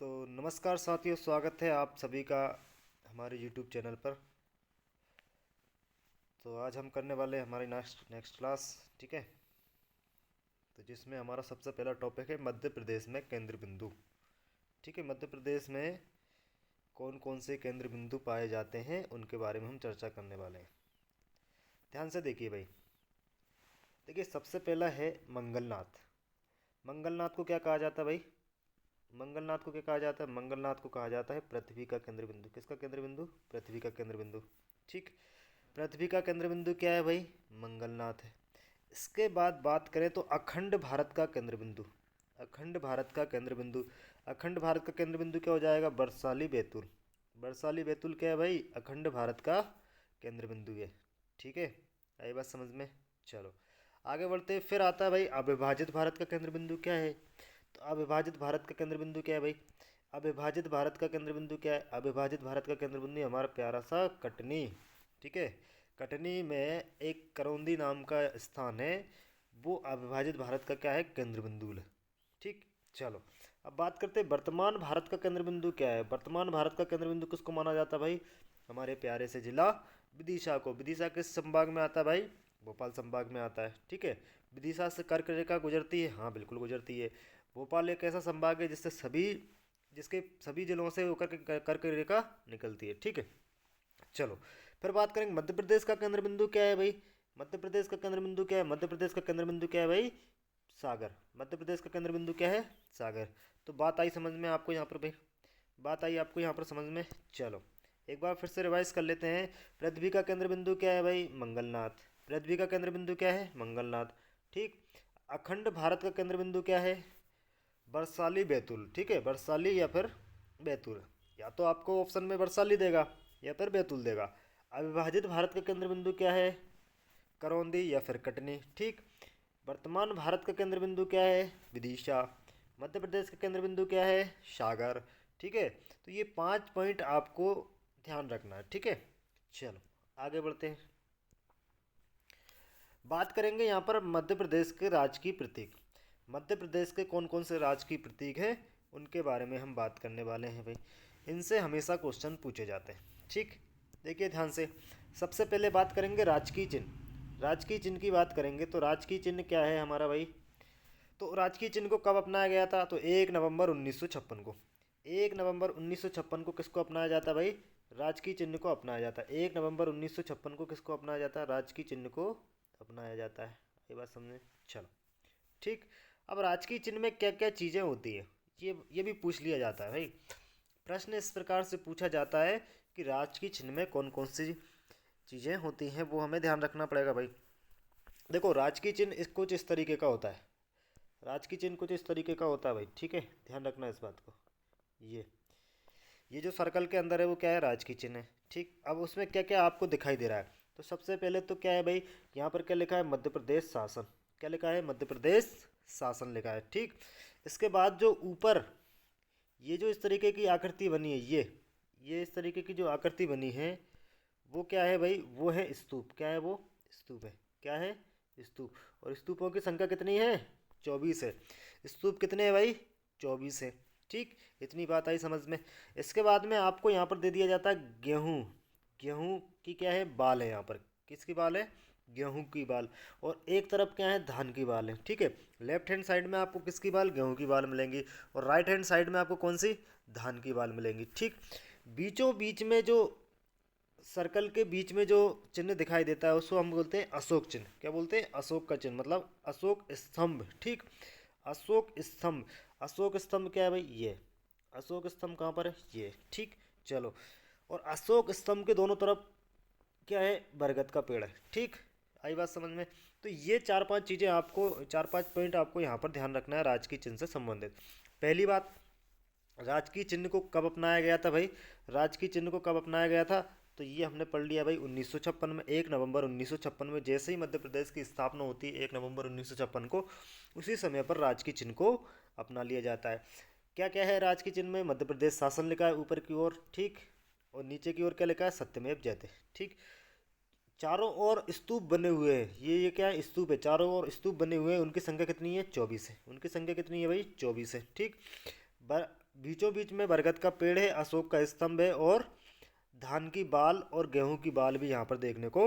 तो नमस्कार साथियों, स्वागत है आप सभी का हमारे YouTube चैनल पर। तो आज हम करने वाले हैं हमारी नेक्स्ट क्लास। ठीक है, तो जिसमें हमारा सबसे पहला टॉपिक है मध्य प्रदेश में केंद्र बिंदु। ठीक है, मध्य प्रदेश में कौन कौन से केंद्र बिंदु पाए जाते हैं उनके बारे में हम चर्चा करने वाले हैं। ध्यान से देखिए भाई। देखिए, सबसे पहला है मंगलनाथ। मंगलनाथ को क्या कहा जाता है भाई? मंगलनाथ को क्या कहा जाता है? मंगलनाथ को कहा जाता है पृथ्वी का केंद्र बिंदु। किसका केंद्र बिंदु? पृथ्वी का केंद्र बिंदु। ठीक, पृथ्वी का केंद्र बिंदु क्या है भाई? मंगलनाथ है। इसके बाद बात करें तो अखंड भारत का केंद्र बिंदु। अखंड भारत का केंद्र बिंदु। अखंड भारत का केंद्र बिंदु क्या हो जाएगा? बरसाली बैतूल। बरसाली बैतूल क्या है भाई? अखंड भारत का केंद्र बिंदु है। ठीक है, आई बात समझ में? चलो आगे बढ़ते हैं। फिर आता है भाई अविभाजित भारत का केंद्र बिंदु क्या है? तो अविभाजित भारत का केंद्र बिंदु क्या है भाई? अविभाजित भारत का केंद्र बिंदु क्या है? अविभाजित भारत का केंद्र बिंदु हमारा प्यारा सा कटनी। ठीक है, कटनी में एक करौंदी नाम का स्थान है, वो अविभाजित भारत का क्या है? केंद्र बिंदु है। ठीक, चलो अब बात करते हैं वर्तमान भारत का केंद्र बिंदु क्या है। वर्तमान भारत का केंद्र बिंदु किसको माना जाता है भाई? हमारे प्यारे से जिला विदिशा को। विदिशा किस संभाग में आता है भाई? भोपाल संभाग में आता है। ठीक है, विदिशा से कर्क रेखा गुजरती है। हाँ बिल्कुल गुजरती है। भोपाल एक ऐसा संभाग है जिसके सभी जिलों से होकर के कर्क रेखा निकलती है। ठीक है, चलो फिर बात करेंगे मध्य प्रदेश का केंद्र बिंदु क्या है भाई? मध्य प्रदेश का केंद्र बिंदु क्या है? मध्य प्रदेश का केंद्र बिंदु क्या है भाई? सागर। मध्य प्रदेश का केंद्र बिंदु क्या है? सागर। तो बात आई समझ में आपको यहाँ पर भाई? बात आई आपको यहाँ पर समझ में? चलो एक बार फिर से रिवाइज कर लेते हैं। पृथ्वी का केंद्र बिंदु क्या है भाई? मंगलनाथ। पृथ्वी का केंद्र बिंदु क्या है? मंगलनाथ। ठीक, अखंड भारत का केंद्र बिंदु क्या है? बरसाली बैतूल। ठीक है, बरसाली या फिर बैतूल। या तो आपको ऑप्शन में बरसाली देगा या फिर बैतूल देगा। अविभाजित भारत का केंद्र बिंदु क्या है? करौंदी या फिर कटनी। ठीक, वर्तमान भारत का केंद्र बिंदु क्या है? विदिशा। मध्य प्रदेश का केंद्र बिंदु क्या है? सागर। ठीक है, तो ये 5 पॉइंट आपको ध्यान रखना है। ठीक है, चलो आगे बढ़ते हैं। बात करेंगे यहाँ पर मध्य प्रदेश के राजकीय प्रतीक। मध्य प्रदेश के कौन कौन से राजकीय प्रतीक हैं उनके बारे में हम बात करने वाले हैं भाई। इनसे हमेशा क्वेश्चन पूछे जाते हैं। ठीक, देखिए ध्यान से। सबसे पहले बात करेंगे राजकीय चिन्ह। राजकीय चिन्ह की बात करेंगे तो राजकीय चिन्ह क्या है हमारा भाई? तो राजकीय चिन्ह को कब अपनाया गया था? तो 1 नवंबर 1956 को। 1 नवंबर 1956 को किसको अपनाया जाता है भाई? राजकीय चिन्ह को अपनाया जाता है। 1 नवंबर 1956 को किसको अपनाया जाता है? राजकीय चिन्ह को अपनाया जाता है। ये बात समझे? चलो ठीक, अब राजकीय चिन्ह में क्या क्या चीज़ें होती है ये भी पूछ लिया जाता है भाई। प्रश्न इस प्रकार से पूछा जाता है कि राजकीय चिन्ह में कौन कौन सी चीज़ें होती हैं, वो हमें ध्यान रखना पड़ेगा भाई। देखो, राजकीय चिन्ह कुछ इस तरीके का होता है। राजकीय चिन्ह कुछ इस तरीके का होता है भाई। ठीक है, ध्यान रखना इस बात को। ये ये जो सर्कल के अंदर है वो क्या है? राजकीय चिन्ह है। ठीक, अब उसमें क्या क्या आपको दिखाई दे रहा है? तो सबसे पहले तो क्या है भाई, यहाँ पर क्या लिखा है? मध्य प्रदेश शासन। क्या लिखा है? मध्य प्रदेश शासन लिखा है। ठीक, इसके बाद जो ऊपर ये जो इस तरीके की आकृति बनी है, ये इस तरीके की जो आकृति बनी है वो क्या है भाई? वो है स्तूप। क्या है वो? स्तूप है। क्या है? स्तूप। और स्तूपों की संख्या कितनी है? 24 है। स्तूप कितने हैं भाई? 24 है। ठीक, इतनी बात आई समझ में। इसके बाद में आपको यहाँ पर दे दिया जाता है गेहूँ। गेहूँ की क्या है? बाल है यहाँ पर। किसकी बाल है? गेहूँ की बाल। और एक तरफ क्या है? धान की बाल है। ठीक है, लेफ्ट हैंड साइड में आपको किसकी बाल? गेहूँ की बाल मिलेंगी। और राइट हैंड साइड में आपको कौन सी? धान की बाल मिलेंगी। ठीक, बीचों बीच में जो सर्कल के बीच में जो चिन्ह दिखाई देता है उसको हम बोलते हैं अशोक चिन्ह। क्या बोलते हैं? अशोक का चिन्ह, मतलब अशोक स्तंभ। ठीक, अशोक स्तंभ। अशोक स्तंभ क्या है भाई? ये अशोक स्तंभ कहाँ पर है? ये। ठीक, चलो, और अशोक स्तंभ के दोनों तरफ क्या है? बरगद का पेड़ है। ठीक, आई बात समझ में? तो ये 4-5 पॉइंट आपको यहाँ पर ध्यान रखना है राजकीय चिन्ह से संबंधित। पहली बात, राजकीय चिन्ह को कब अपनाया गया था भाई? राजकीय चिन्ह को कब अपनाया गया था? तो ये हमने पढ़ लिया भाई 1956 में। 1 नवंबर 1956 में जैसे ही मध्य प्रदेश की स्थापना होती है 1 नवंबर 1956 को, उसी समय पर राजकीय चिन्ह को अपना लिया जाता है। क्या क्या है राजकीय चिन्ह में? मध्य प्रदेश शासन लिखा है ऊपर की ओर। ठीक, और नीचे की ओर क्या लिखा है? सत्यमेव जयते। ठीक, चारों ओर स्तूप बने हुए हैं। ये क्या है? स्तूप है। चारों ओर स्तूप बने हुए हैं। उनकी संख्या कितनी है? 24 है। उनकी संख्या कितनी है भाई? 24 है। ठीक, बीचों बीच में बरगद का पेड़ है, अशोक का स्तंभ है और धान की बाल और गेहूं की बाल भी यहाँ पर देखने को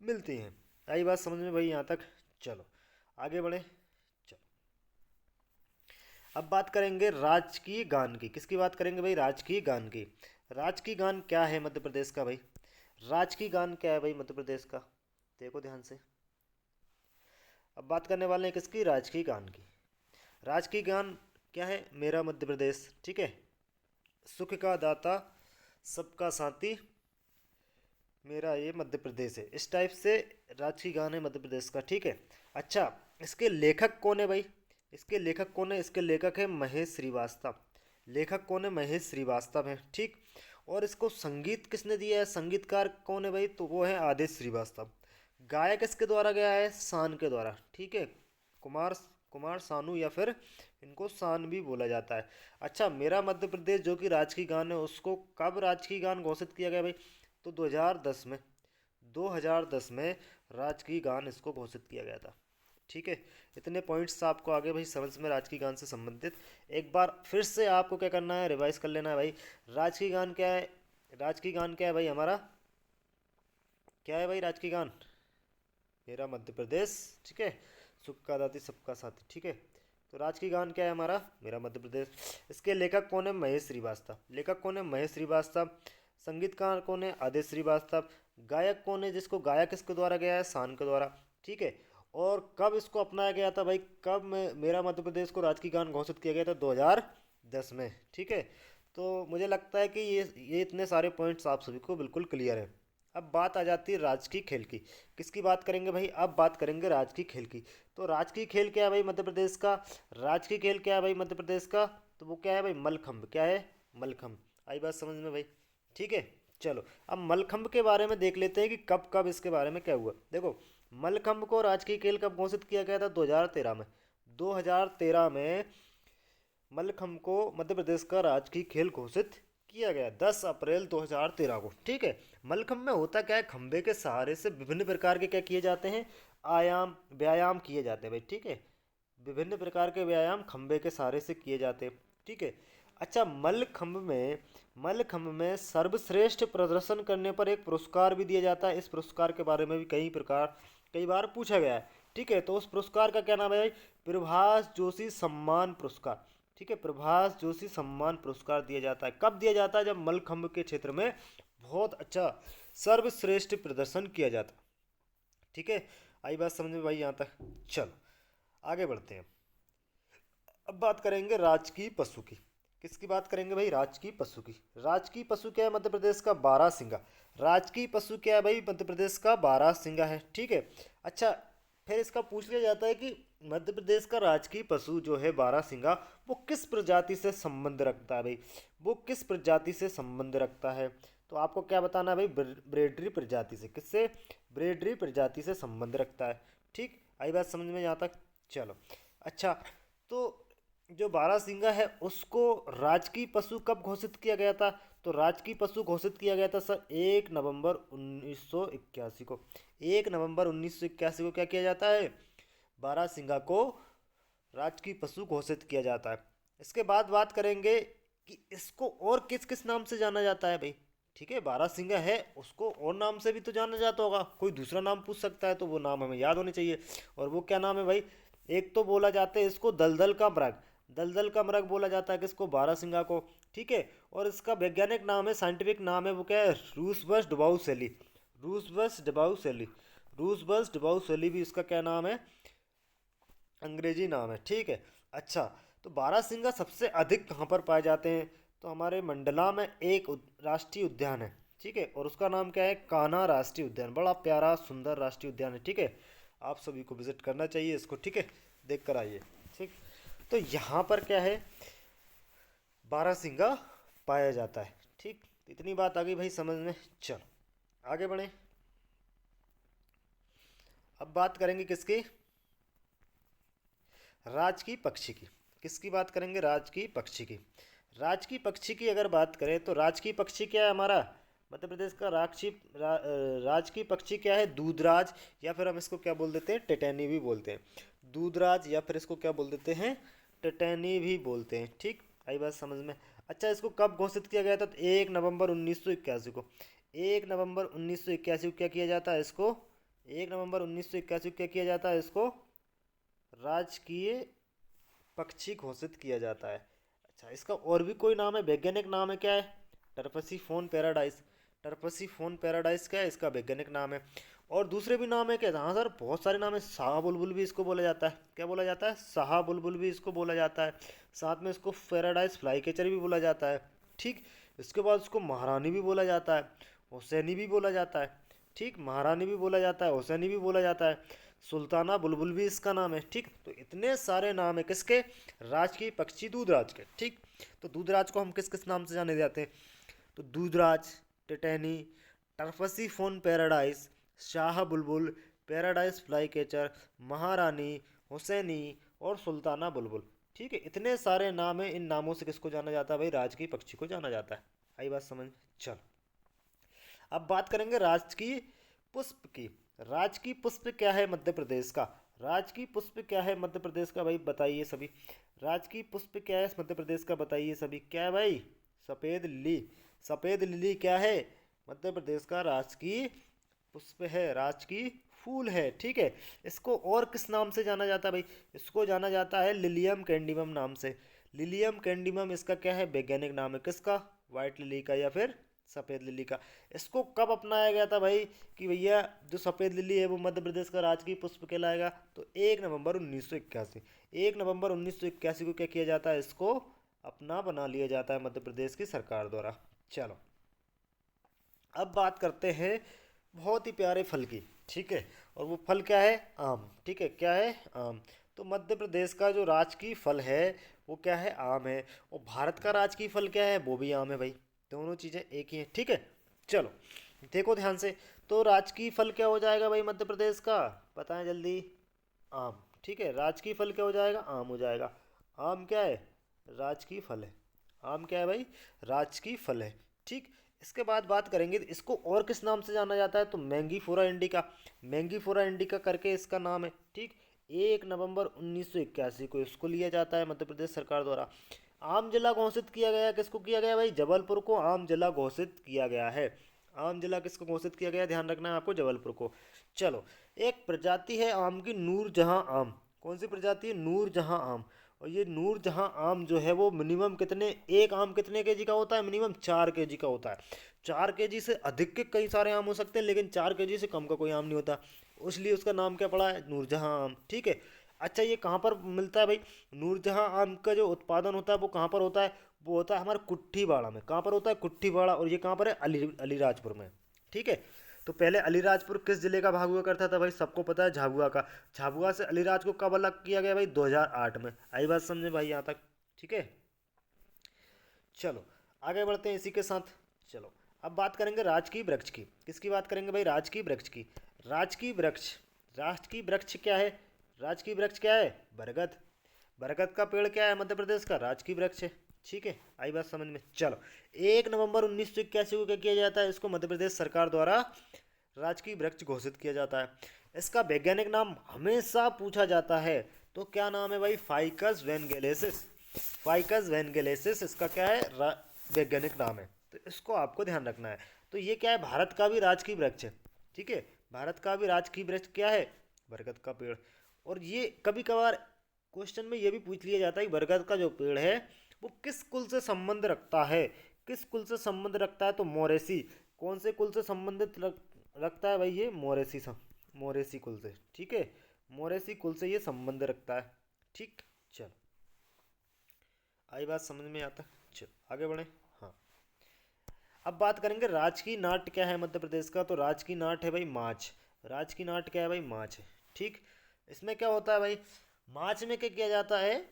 मिलती हैं। आई बात समझ में भाई यहाँ तक? चलो आगे बढ़े। चलो अब बात करेंगे राजकीय गान की। किसकी बात करेंगे भाई? राजकीय गान की। राजकीय गान क्या है मध्य प्रदेश का भाई? राजकीय गान क्या है भाई मध्य प्रदेश का? देखो ध्यान से। अब बात करने वाले हैं किसकी? राजकीय गान की। राजकीय गान क्या है? मेरा मध्य प्रदेश, ठीक है, सुख का दाता सबका साथी, मेरा ये मध्य प्रदेश है, इस टाइप से राजकीय गान है मध्य प्रदेश का, ठीक है। अच्छा, इसके लेखक कौन है भाई? इसके लेखक कौन है? इसके लेखक है महेश श्रीवास्तव। लेखक कौन है? महेश श्रीवास्तव है, ठीक। और इसको संगीत किसने दिया है? संगीतकार कौन है भाई? तो वो है आदेश श्रीवास्तव। गायक इसके द्वारा गया है? शान के द्वारा, ठीक है, कुमार कुमार शानू, या फिर इनको शान भी बोला जाता है। अच्छा, मेरा मध्य प्रदेश जो कि राजकीय गान है, उसको कब राजकीय गान घोषित किया गया भाई? तो 2010 में, 2010 में राजकीय गान इसको घोषित किया गया था, ठीक है। इतने पॉइंट्स आपको आगे भाई समझ में राजकीय गान से संबंधित। एक बार फिर से आपको क्या करना है? रिवाइज कर लेना है भाई। राजकीय गान क्या है? राजकीय गान क्या है भाई हमारा? क्या है भाई राजकीय गान? मेरा मध्य प्रदेश, ठीक है, सुख का दाती सबका साथी, ठीक है। तो राजकीय गान क्या है हमारा? मेरा मध्य प्रदेश। इसके लेखक कौन है? महेश श्रीवास्तव। लेखक कौन है? महेश श्रीवास्तव। संगीतकार कौन है? आदेश श्रीवास्तव। गायक कौन है? जिसको गायक किसके द्वारा गया है? शान के द्वारा, ठीक है। और कब इसको अपनाया गया था भाई? कब मेरा मध्य प्रदेश को राजकीय गान घोषित किया गया था? 2010 में, ठीक है। तो मुझे लगता है कि ये इतने सारे पॉइंट्स आप सभी को बिल्कुल क्लियर है। अब बात आ जाती है राजकीय खेल की। किसकी बात करेंगे भाई? अब बात करेंगे राजकीय खेल की। तो राजकीय खेल क्या है भाई मध्य प्रदेश का? राजकीय खेल क्या है भाई मध्य प्रदेश का? तो वो क्या है भाई? मलखंभ। क्या है? मलखंभ। आई बात समझ में भाई? ठीक है। चलो अब मलखंभ के बारे में देख लेते हैं कि कब कब इसके बारे में क्या हुआ। देखो, मलखंभ को राजकीय खेल कब घोषित किया गया था? 2013 में। 2013 में मलखंभ को मध्य प्रदेश का राजकीय खेल घोषित किया गया, 10 अप्रैल 2013 को, ठीक है। मलखंभ में होता क्या है? खंभे के सहारे से विभिन्न प्रकार के क्या किए जाते हैं? व्यायाम किए जाते हैं भाई, ठीक है। विभिन्न प्रकार के व्यायाम खंभे के सहारे से किए जाते हैं, ठीक है। अच्छा, मलखंभ में सर्वश्रेष्ठ प्रदर्शन करने पर एक पुरस्कार भी दिया जाता है। इस पुरस्कार के बारे में भी कई बार पूछा गया है, ठीक है। तो उस पुरस्कार का क्या नाम है भाई? प्रभाष जोशी सम्मान पुरस्कार, ठीक है। प्रभाष जोशी सम्मान पुरस्कार दिया जाता है। कब दिया जाता है? जब मलखंभ के क्षेत्र में बहुत अच्छा सर्वश्रेष्ठ प्रदर्शन किया जाता है, ठीक है। आई बात समझ में भाई यहाँ तक? चलो आगे बढ़ते हैं। अब बात करेंगे राजकीय पशु की। किसकी बात करेंगे भाई? राजकीय पशु की। राजकीय पशु क्या है मध्य प्रदेश का? बारहसिंगा। राजकीय पशु क्या है भाई मध्य प्रदेश का? बारहसिंगा है, ठीक है। अच्छा, फिर इसका पूछ लिया जाता है कि मध्य प्रदेश का राजकीय पशु जो है बारहसिंगा, वो किस प्रजाति से संबंध रखता है भाई? वो किस प्रजाति से संबंध रखता है? तो आपको क्या बताना है भाई? ब्रेडरी प्रजाति से। किससे? ब्रेडरी प्रजाति से संबंध रखता है, ठीक। आई बात समझ में यहाँ तक? चलो अच्छा, तो जो बारहसिंगा है उसको राजकीय पशु कब घोषित किया गया था? तो राजकीय पशु घोषित किया गया था सर 1 नवंबर 1981 को। 1 नवंबर 1981 को क्या किया जाता है? बारहसिंगा को राजकीय पशु घोषित किया जाता है। इसके बाद बात करेंगे कि इसको और किस किस नाम से जाना जाता है भाई, ठीक है। बारहसिंगा है, उसको और नाम से भी तो जाना जाता होगा, कोई दूसरा नाम पूछ सकता है, तो वो नाम हमें याद होने चाहिए। और वो क्या नाम है भाई? एक तो बोला जाता है इसको दलदल का मृग। दलदल का मृग बोला जाता है किसको? बारहसिंगा को, ठीक है। और इसका वैज्ञानिक नाम है, साइंटिफिक नाम है, वो क्या है? रूसबस डबाउसेली। रूसबस डबाउसेली। रूसबस डबाउसेली भी इसका क्या नाम है? अंग्रेजी नाम है, ठीक है। अच्छा, तो बारहसिंगा सबसे अधिक कहाँ पर पाए जाते हैं? तो हमारे मंडला में एक राष्ट्रीय उद्यान है, ठीक है। और उसका नाम क्या है? कान्हा राष्ट्रीय उद्यान। बड़ा प्यारा सुंदर राष्ट्रीय उद्यान है, ठीक है। आप सभी को विजिट करना चाहिए इसको, ठीक है, देख कर आइए, ठीक। तो यहाँ पर क्या है? बारहसिंगा पाया जाता है, ठीक। इतनी बात आ गई भाई समझ में? चलो आगे बढ़े। अब बात करेंगे किसकी? राजकीय पक्षी की। किसकी बात करेंगे? राजकीय पक्षी की। राजकीय पक्षी की अगर बात करें तो राजकीय पक्षी क्या है हमारा मध्य प्रदेश का? राजकीय पक्षी क्या है? दूधराज, या फिर हम इसको क्या बोल देते हैं? टिटैनी भी बोलते हैं। दूधराज, या फिर इसको क्या बोल देते हैं? टिटैनी भी बोलते हैं, ठीक। आई बात समझ में। अच्छा, इसको कब घोषित किया गया था? तो 1 नवंबर 1981 को। 1 नवंबर 1981 को क्या किया जाता है इसको? 1 नवंबर 1981 को क्या किया जाता है इसको? राजकीय पक्षी घोषित किया जाता है। अच्छा, इसका और भी कोई नाम है, वैज्ञानिक नाम है, क्या है? टर्पसीफोन पैराडाइस। टर्पसीफोन पैराडाइस क्या है इसका वैज्ञानिक नाम है। और दूसरे भी नाम है क्या? हाँ सर, बहुत सारे नाम है। शाह बुलबुल भी इसको बोला जाता है। क्या बोला जाता है? शाह बुलबुल भी इसको बोला जाता है। साथ में इसको पैराडाइस फ्लाई कैचर भी बोला जाता है। ठीक। इसके बाद इसको महारानी भी बोला जाता है, हुसैनी भी बोला जाता है। ठीक, महारानी भी बोला जाता है, हुसैनी भी बोला जाता है, सुल्ताना बुलबुल भी इसका नाम है। ठीक, तो इतने सारे नाम है किसके? राजकीय पक्षी दूधराज के। ठीक, तो दूधराज को हम किस किस नाम से जाने जाते हैं? तो दूधराज, टिटैनी, टर्फसी फोन पैराडाइस, शाह बुलबुल, पैराडाइस फ्लाई कैचर, महारानी, हुसैनी और सुल्ताना बुलबुल। ठीक है, इतने सारे नाम है। इन नामों से किसको जाना जाता है भाई? राजकीय पक्षी को जाना जाता है। आई बात समझ? चल, अब बात करेंगे राजकीय पुष्प की। राजकीय पुष्प क्या है मध्य प्रदेश का? राजकीय पुष्प क्या है मध्य प्रदेश का भाई? बताइए सभी। राजकीय पुष्प क्या है मध्य प्रदेश का? बताइए सभी। क्या है भाई? सफेद लिली। सफेद लिली क्या है? मध्य प्रदेश का राजकीय पुष्प है, राजकीय फूल है। ठीक है, इसको और किस नाम से जाना जाता है भाई? इसको जाना जाता है लिलियम कैंडिमम नाम से। लिलियम कैंडिमम इसका क्या है? वैज्ञानिक नाम है। किसका? व्हाइट लिली का या फिर सफ़ेद लिली का। इसको कब अपनाया गया था भाई कि भैया जो सफ़ेद लिली है वो मध्य प्रदेश का राजकीय पुष्प कहलाएगा? तो 1 नवंबर 1981। 1 नवंबर 1981 को क्या किया जाता है? इसको अपना बना लिया जाता है मध्य प्रदेश की सरकार द्वारा। चलो, अब बात करते हैं बहुत ही प्यारे फल की। ठीक है, और वो फल क्या है? आम। ठीक है, क्या है? आम। तो मध्य प्रदेश का जो राजकीय फल है वो क्या है? आम है। और भारत का राजकीय फल क्या है? वो भी आम है भाई। दोनों चीज़ें एक ही हैं। ठीक है, चलो देखो ध्यान से। तो राजकीय फल क्या हो जाएगा भाई मध्य प्रदेश का? बताएं जल्दी। आम। ठीक है, राजकीय फल क्या हो जाएगा? आम हो जाएगा। आम क्या है? राजकीय फल है। आम क्या है भाई? राजकीय फल है। ठीक, इसके बाद बात करेंगे इसको और किस नाम से जाना जाता है? तो मैंगीफोरा इंडिका। मैंगीफोरा इंडिका करके इसका नाम है। ठीक, 1 नवंबर 1981 को इसको लिया जाता है मध्य प्रदेश सरकार द्वारा। आम जिला घोषित किया गया, किसको किया गया भाई? जबलपुर को आम जिला घोषित किया गया है। आम जिला किसको घोषित किया गया? ध्यान रखना है आपको, जबलपुर को। चलो, एक प्रजाति है आम की, नूरजहां आम। कौन सी प्रजाति है? नूरजहां आम। और ये नूरजहां आम जो है वो मिनिमम कितने, एक आम कितने केजी का होता है? मिनिमम 4 केजी का होता है। 4 केजी से अधिक के कई सारे आम हो सकते हैं, लेकिन 4 केजी से कम का कोई आम नहीं होता। इसलिए उसका नाम क्या पड़ा है? नूरजहां आम। ठीक है। अच्छा, ये कहाँ पर मिलता है भाई? नूरजहां आम का जो उत्पादन होता है वो कहाँ पर होता है? वो होता है हमारे कुट्ठीवाड़ा में। कहाँ पर होता है? कुट्ठीवाड़ा। और ये कहाँ पर है? अलीराजपुर में। ठीक है, तो पहले अलीराजपुर किस जिले का भाग हुआ करता था भाई? सबको पता है, झाबुआ का। झाबुआ से अलीराज को कब अलग किया गया भाई? 2008 में। आई बात समझे भाई यहाँ तक? ठीक है, चलो आगे बढ़ते हैं इसी के साथ। चलो, अब बात करेंगे राजकीय वृक्ष की। किसकी बात करेंगे भाई? राजकीय वृक्ष की। राजकीय वृक्ष। राजकीय वृक्ष क्या है? राजकीय वृक्ष क्या है? बरगद। बरगद का पेड़ क्या है मध्य प्रदेश का? राजकीय वृक्ष है। ठीक है, आई बात समझ में? चलो, 1 नवंबर 1981 को क्या किया जाता है? इसको मध्य प्रदेश सरकार द्वारा राजकीय वृक्ष घोषित किया जाता है। इसका वैज्ञानिक नाम हमेशा पूछा जाता है, तो क्या नाम है भाई? फाइकस वैनगेलेसिस। फाइकस वैनगेलेसिस इसका क्या है? वैज्ञानिक नाम है। तो इसको आपको ध्यान रखना है। तो ये क्या है? भारत का भी राजकीय वृक्ष है। ठीक है, भारत का भी राजकीय वृक्ष क्या है? बरगद का पेड़। और ये कभी कभार क्वेश्चन में ये भी पूछ लिया जाता है कि बरगद का जो पेड़ है वो किस कुल से संबंध रखता है? किस कुल से संबंध रखता है? तो मोरेसी। कौन से कुल से संबंधित रखता है भाई? ये मोरेसी मोरेसी कुल से। ठीक है, मोरेसी कुल से ये संबंध रखता है। ठीक, चलो आई बात समझ में आता? चलो आगे बढ़े। हाँ, अब बात करेंगे राजकीय नाट्य क्या है मध्य प्रदेश का? तो राजकीय नाट्य है भाई माछ। राजकीय नाट्य क्या है भाई? माछ है। ठीक, इसमें क्या होता है भाई? माछ में क्या किया जाता है?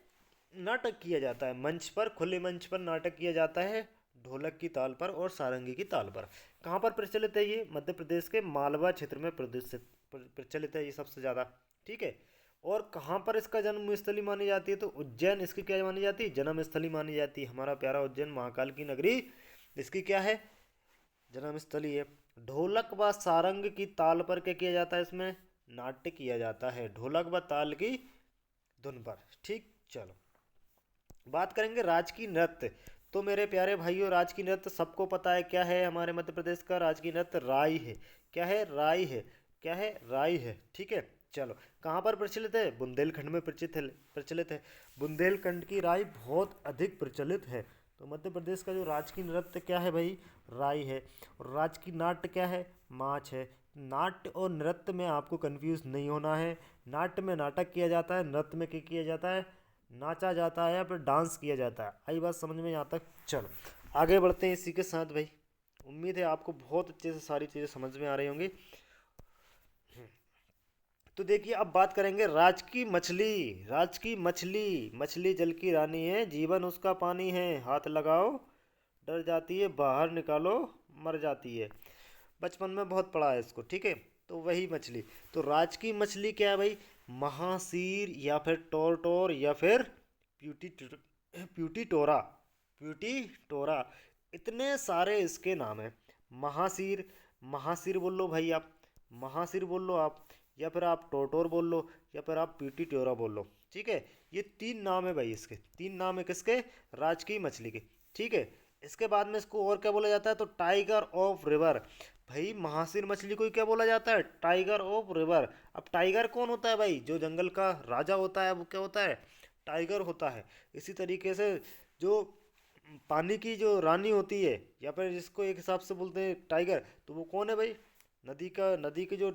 नाटक किया जाता है मंच पर, खुले मंच पर नाटक किया जाता है, ढोलक की ताल पर और सारंगी की ताल पर। कहाँ पर प्रचलित है ये? मध्य प्रदेश के मालवा क्षेत्र में प्रचलित है ये सबसे ज़्यादा। ठीक है, और कहाँ पर इसका जन्म स्थली मानी जाती है? तो उज्जैन इसकी क्या मानी जाती है? जन्म स्थली मानी जाती है। हमारा प्यारा उज्जैन महाकाल की नगरी इसकी क्या है? जन्म स्थली है। ढोलक व सारंग की ताल पर क्या किया जाता है? इसमें नाट्य किया जाता है, ढोलक व ताल की धुन पर। ठीक, चलो बात करेंगे राजकीय नृत्य। तो मेरे प्यारे भाइयों, राजकीय नृत्य सबको पता है क्या है। हमारे मध्य प्रदेश का राजकीय नृत्य राई है। क्या है? राई है। क्या है? राई है। ठीक है। चलो, कहाँ पर प्रचलित है? बुंदेलखंड में प्रचलित है। बुंदेलखंड की राई बहुत अधिक प्रचलित है। तो मध्य प्रदेश का जो राजकीय नृत्य क्या है भाई? राई है। और राजकीय नाट्य क्या है? नाच है। नाट्य और नृत्य में आपको कंफ्यूज नहीं होना है। नाट्य में नाटक किया जाता है, नृत्य में क्या किया जाता है? नाचा जाता है या फिर डांस किया जाता है। आई बात समझ में यहाँ तक? चलो, आगे बढ़ते हैं इसी के साथ भाई। उम्मीद है आपको बहुत अच्छे से सारी चीज़ें समझ में आ रही होंगी। तो देखिए, अब बात करेंगे राजकीय मछली। राजकीय मछली। मछली जल की रानी है, जीवन उसका पानी है, हाथ लगाओ डर जाती है, बाहर निकालो मर जाती है। बचपन में बहुत पढ़ा है इसको। ठीक है। तो वही मछली। तो राजकीय मछली क्या है भाई? महासीर या फिर टोरटोर या फिर प्यूटी प्यूटी टोरा। प्यूटी टोरा। इतने सारे इसके नाम हैं। महासीर। महासीर बोल लो भाई आप। महासीर बोल लो आप। या फिर आप टोरटोर बोल लो। या फिर आप प्यूटी टोरा बोल लो। ठीक है। ये तीन नाम है भाई इसके। तीन नाम है किसके? राजकीय मछली के। ठीक है। इसके बाद में इसको और क्या बोला जाता है? तो टाइगर ऑफ रिवर। भाई महासीर मछली को ही क्या बोला जाता है? Tiger of river. अब टाइगर कौन होता है भाई? जो जंगल का राजा होता है वो क्या होता है? टाइगर होता है। इसी तरीके से जो पानी की जो रानी होती है, या फिर जिसको एक हिसाब से बोलते हैं टाइगर, तो वो कौन है भाई? नदी की जो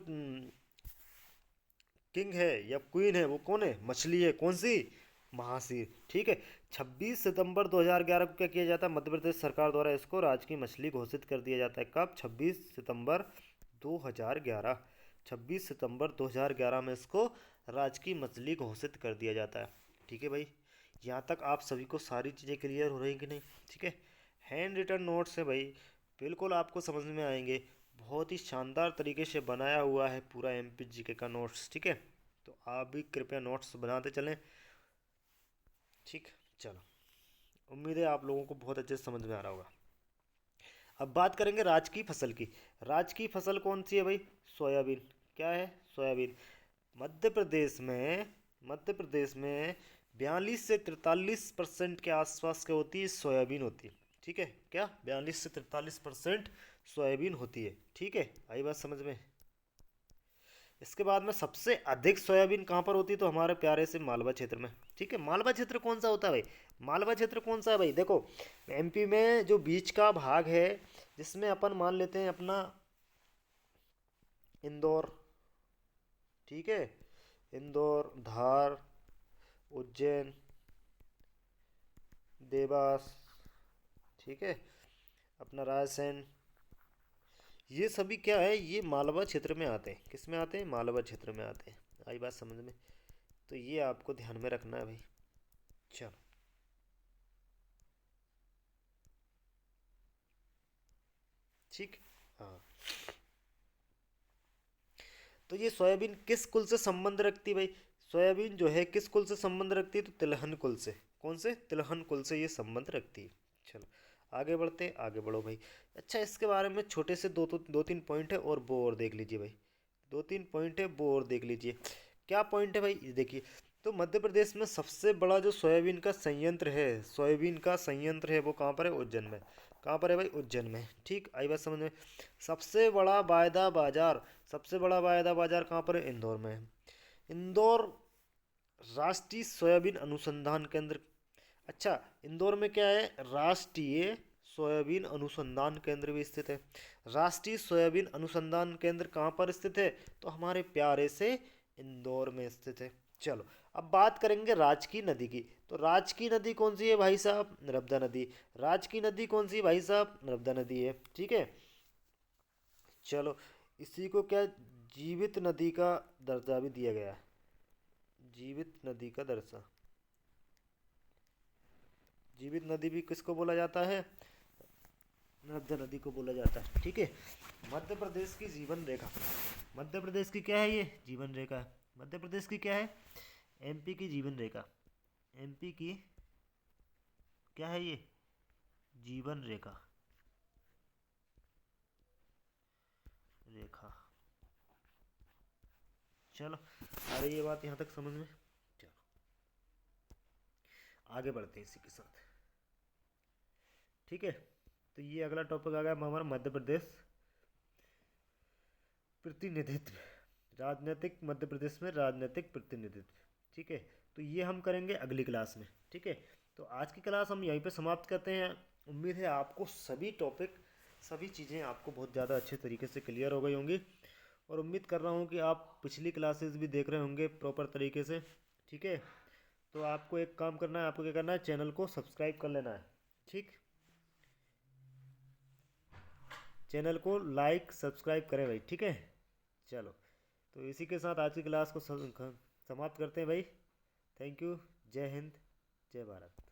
किंग है या क्वीन है वो कौन है? मछली है। कौन सी? महासीर। ठीक है। 26 सितंबर 2011 को क्या किया जाता है? मध्य प्रदेश सरकार द्वारा इसको राजकीय मछली घोषित कर दिया जाता है। कब? 26 सितंबर 2011। 26 सितंबर 2011 में इसको राजकीय मछली घोषित कर दिया जाता है। ठीक है भाई। यहाँ तक आप सभी को सारी चीज़ें क्लियर हो रही कि नहीं? ठीक है। हैंड रिटन नोट्स है भाई, बिल्कुल आपको समझ में आएंगे। बहुत ही शानदार तरीके से बनाया हुआ है पूरा एमपी जीके का नोट्स। ठीक है। तो आप भी कृपया नोट्स बनाते चलें। ठीक। चलो, उम्मीद है आप लोगों को बहुत अच्छे से समझ में आ रहा होगा। अब बात करेंगे राजकीय फसल की। राजकीय फसल कौन सी है भाई? सोयाबीन। क्या है? सोयाबीन। मध्य प्रदेश में, मध्य प्रदेश में 42 से 43% के आसपास क्या होती है? सोयाबीन होती है। ठीक है। क्या? 42 से 43% सोयाबीन होती है। ठीक है। आई बात समझ में? इसके बाद में सबसे अधिक सोयाबीन कहाँ पर होती है? तो हमारे प्यारे से मालवा क्षेत्र में। ठीक है। मालवा क्षेत्र कौन सा होता है भाई? मालवा क्षेत्र कौन सा है भाई? देखो, एमपी में जो बीच का भाग है, जिसमें अपन मान लेते हैं अपना इंदौर। ठीक है। इंदौर, धार, उज्जैन, देवास। ठीक है। अपना रायसेन। ये सभी क्या है? ये मालवा क्षेत्र में आते हैं। किस में आते हैं? मालवा क्षेत्र में आते हैं। आई बात समझ में? तो ये आपको ध्यान में रखना है भाई। चलो। ठीक। हाँ। तो ये सोयाबीन किस कुल से संबंध रखती है भाई? सोयाबीन जो है किस कुल से संबंध रखती है? तो तिलहन कुल से। कौन से? तिलहन कुल से ये संबंध रखती है। चलो, आगे बढ़ते हैं। आगे बढ़ो भाई। अच्छा, इसके बारे में छोटे से दो तीन पॉइंट है, और वो और देख लीजिए भाई। दो तीन पॉइंट है, वो और देख लीजिए। क्या पॉइंट है भाई? ये देखिए। तो मध्य प्रदेश में सबसे बड़ा जो सोयाबीन का संयंत्र है, सोयाबीन का संयंत्र है, वो कहाँ पर है? उज्जैन में। कहाँ पर है भाई? उज्जैन में। ठीक। आई बात समझ में? सबसे बड़ा वायदा बाजार, सबसे बड़ा वायदा बाजार कहाँ पर है? इंदौर में है। इंदौर राष्ट्रीय सोयाबीन अनुसंधान केंद्र। अच्छा, इंदौर में क्या है? राष्ट्रीय सोयाबीन अनुसंधान केंद्र भी स्थित है। राष्ट्रीय सोयाबीन अनुसंधान केंद्र कहाँ पर स्थित है? तो हमारे प्यारे से इंदौर में स्थित है। चलो, अब बात करेंगे राजकीय नदी की। तो राजकीय नदी कौन सी है भाई साहब? नर्मदा नदी। राजकीय नदी कौन सी है भाई साहब? नर्मदा नदी है। ठीक है। चलो, इसी को क्या जीवित नदी का दर्जा भी दिया गया है? जीवित नदी का दर्जा। जीवित नदी भी किसको बोला जाता है? नर्मदा नदी को बोला जाता है। ठीक है। मध्य प्रदेश की जीवन रेखा। मध्य प्रदेश की क्या है? ये जीवन रेखा है। मध्य प्रदेश की क्या है? एमपी की जीवन रेखा। एमपी की क्या है ये? जीवन रेखा। रेखा। चलो, आ रही है बात यहाँ तक समझ में? चलो, आगे बढ़ते हैं इसी के साथ। ठीक है, तो ये अगला टॉपिक आ गया हमारा मध्य प्रदेश प्रतिनिधित्व, राजनीतिक, मध्य प्रदेश में राजनीतिक प्रतिनिधित्व। ठीक है, तो ये हम करेंगे अगली क्लास में। ठीक है, तो आज की क्लास हम यहीं पे समाप्त करते हैं। उम्मीद है आपको सभी टॉपिक, सभी चीज़ें आपको बहुत ज़्यादा अच्छे तरीके से क्लियर हो गई होंगी, और उम्मीद कर रहा हूँ कि आप पिछली क्लासेस भी देख रहे होंगे प्रॉपर तरीके से। ठीक है, तो आपको एक काम करना है, आपको क्या करना है, चैनल को सब्सक्राइब कर लेना है। ठीक, चैनल को लाइक सब्सक्राइब करें भाई। ठीक है, चलो, तो इसी के साथ आज की क्लास को समाप्त करते हैं भाई। थैंक यू, जय हिंद, जय भारत।